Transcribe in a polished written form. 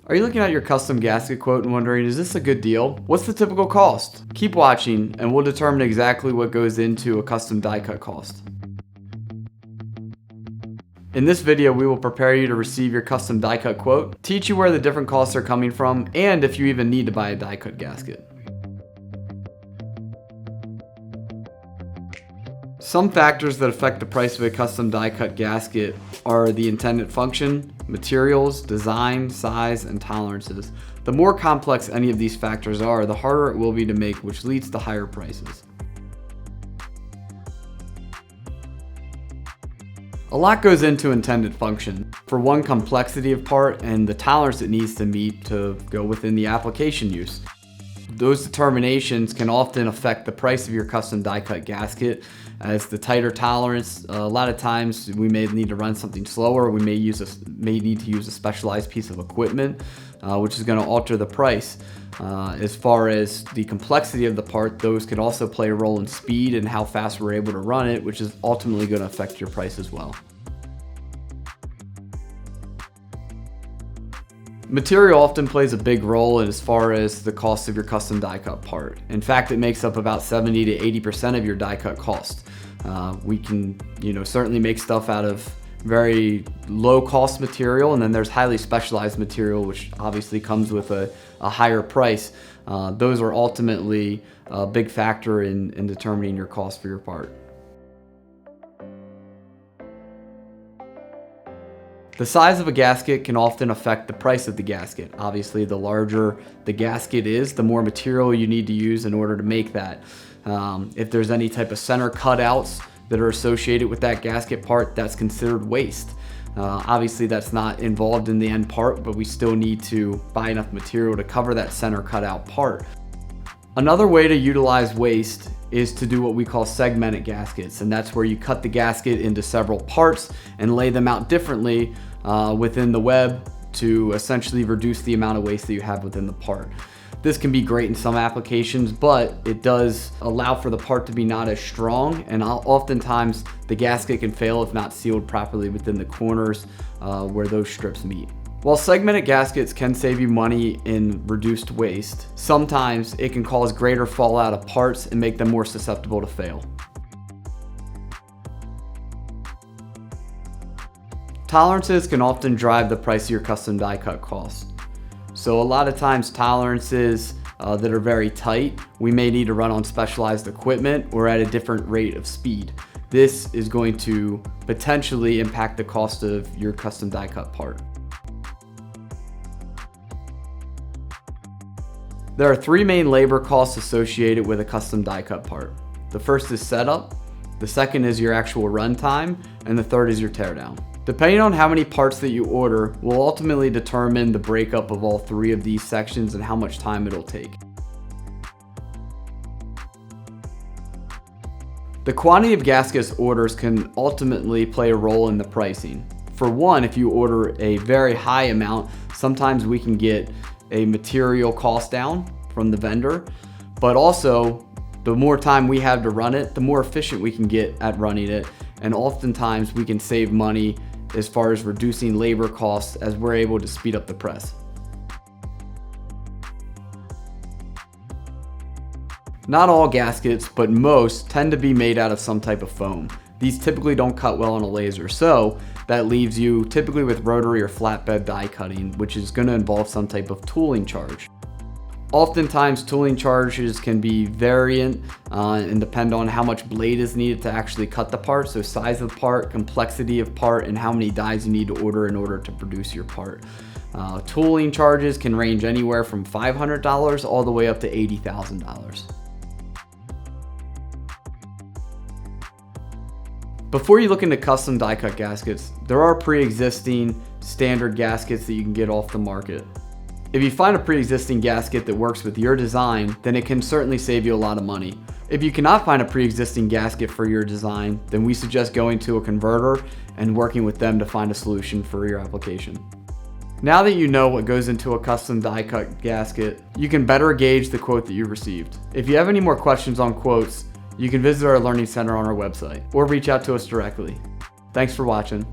Are you looking at your custom gasket quote and wondering, is this a good deal? What's the typical cost? Keep watching and we'll determine exactly what goes into a custom die cut cost. In this video, we will prepare you to receive your custom die cut quote, teach you where the different costs are coming from, and if you even need to buy a die cut gasket. Some factors that affect the price of a custom die cut gasket are the intended function, materials, design, size, and tolerances. The more complex any of these factors are, the harder it will be to make, which leads to higher prices. A lot goes into intended function. For one, complexity of part and the tolerance it needs to meet to go within the application use. Those determinations can often affect the price of your custom die cut gasket, as the tighter tolerance, a lot of times we may need to run something slower, we may need to use a specialized piece of equipment, which is going to alter the price. As far as the complexity of the part, those can also play a role in speed and how fast we're able to run it, which is ultimately going to affect your price as well. Material often plays a big role as far as the cost of your custom die cut part. In fact, it makes up about 70 to 80% of your die cut cost. We can, certainly make stuff out of very low cost material, and then there's highly specialized material, which obviously comes with a higher price. Those are ultimately a big factor in determining your cost for your part. The size of a gasket can often affect the price of the gasket. Obviously, the larger the gasket is, the more material you need to use in order to make that. If there's any type of center cutouts that are associated with that gasket part, that's considered waste. Obviously, that's not involved in the end part, but we still need to buy enough material to cover that center cutout part. Another way to utilize waste is to do what we call segmented gaskets, and that's where you cut the gasket into several parts and lay them out differently within the web to essentially reduce the amount of waste that you have within the part. This can be great in some applications, but it does allow for the part to be not as strong, and oftentimes the gasket can fail if not sealed properly within the corners where those strips meet. While segmented gaskets can save you money in reduced waste, sometimes it can cause greater fallout of parts and make them more susceptible to fail. Tolerances can often drive the price of your custom die cut cost. So a lot of times tolerances that are very tight, we may need to run on specialized equipment or at a different rate of speed. This is going to potentially impact the cost of your custom die cut part. There are three main labor costs associated with a custom die cut part. The first is setup, the second is your actual run time, and the third is your teardown. Depending on how many parts that you order will ultimately determine the breakup of all three of these sections and how much time it'll take. The quantity of gaskets orders can ultimately play a role in the pricing. For one, if you order a very high amount, sometimes we can get a material cost down from the vendor, but also the more time we have to run it, the more efficient we can get at running it, and oftentimes we can save money as far as reducing labor costs as we're able to speed up the press. Not all gaskets, but most, tend to be made out of some type of foam. These typically don't cut well on a laser, so that leaves you typically with rotary or flatbed die cutting, which is going to involve some type of tooling charge. Oftentimes tooling charges can be variant and depend on how much blade is needed to actually cut the part, so size of the part, complexity of part, and how many dies you need to order in order to produce your part. Tooling charges can range anywhere from $500 all the way up to $80,000. Before you look into custom die cut gaskets, there are pre-existing standard gaskets that you can get off the market. If you find a pre-existing gasket that works with your design, then it can certainly save you a lot of money. If you cannot find a pre-existing gasket for your design, then we suggest going to a converter and working with them to find a solution for your application. Now that you know what goes into a custom die cut gasket, you can better gauge the quote that you received. If you have any more questions on quotes, you can visit our Learning Center on our website or reach out to us directly. Thanks for watching.